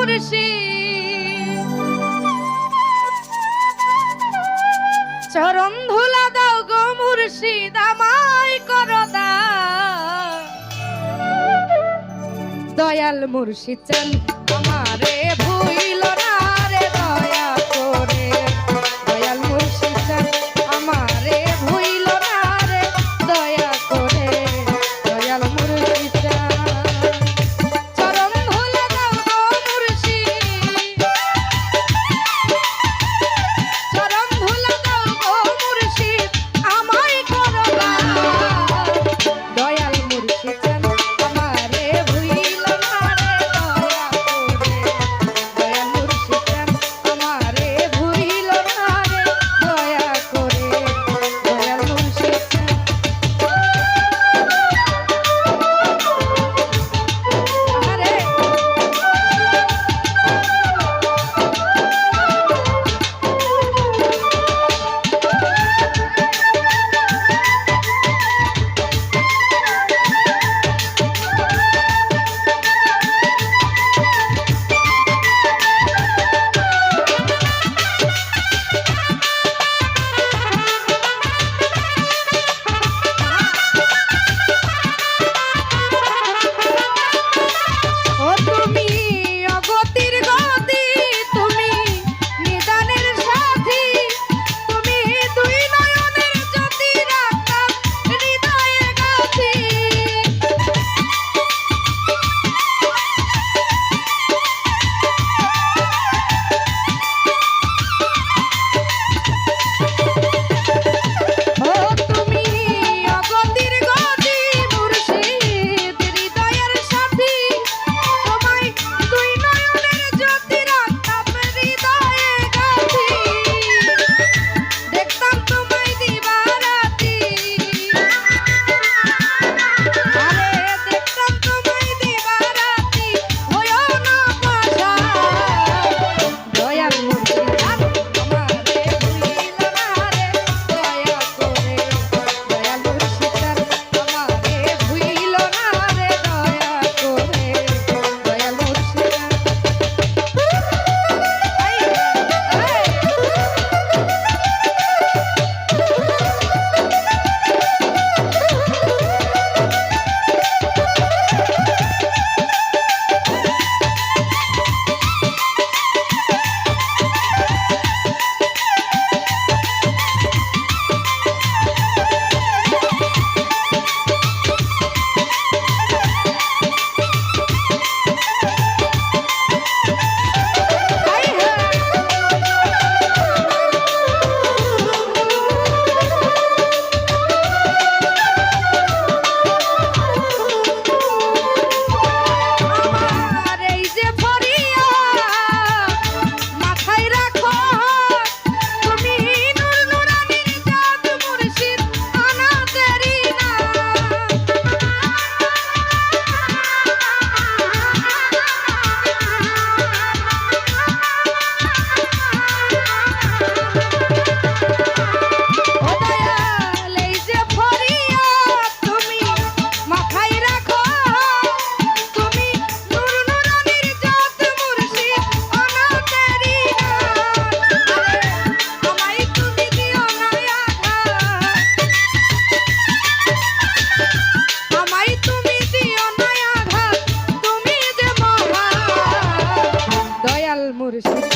মুর্শিদ চরণ ধুলা দাও গো মুর্শিদ আমায় করো দান দয়াল মুর্শিদ চান আমারে ভুইল না রে দয়া করে দয়াল মুর্শিদ চান আমারে ভুইল না রে দয়া করে দয়াল মুর্শিদ চান চরণ ধুলা দাও গো মুর্শিদ চরণ ধুলা দাও গো মুর্শিদ আমায় করো দান দয়াল মুর্শিদ চান আমারে ভুইল না রে দয়া করে দয়াল মুর্শিদ চান আমারে ভুইল না রে দয়া করে দয়াল মুর্শিদ চান আরে ও তুমি অগতির গতি তুমি নিদানের সাথী তুমি দুই নয়নের জ্যোতি রাখতাম হৃদয়ে গাথি ও তুমি অগতির গতি মুর্শিদ হৃদয়ের সাথী তোমায় দুই নয়নের জ্যোতি রাখতাম হৃদয়ে গাথি দেখতাম তোমায় দিবারাতি আরে দেখতাম তোমায় দিবারাতি হয়ো না পাশা দয়াল মুর্শিদ চান আমারে ভুইল না রে দয়া করে দয়াল মুর্শিদ চান আমারে ভুইল না রে দয়া করে দয়াল মুর্শিদ চান আমার এই যে ফরিয়াদ মাথায় রাখো তুমি নূর নুরানির জাত মুর্শিদ অনাথেরি না ও দয়াল এই যে ফরিয়াদ তুমি মাথায় রাখো তুমি নূর নুরানির জাত মুর্শিদ অনাথেরি না আরে আমায় তুমি দিও না আঘাত আমায় তুমি দিও না আঘাত তুমি যে মহান দয়াল মুর্শিদ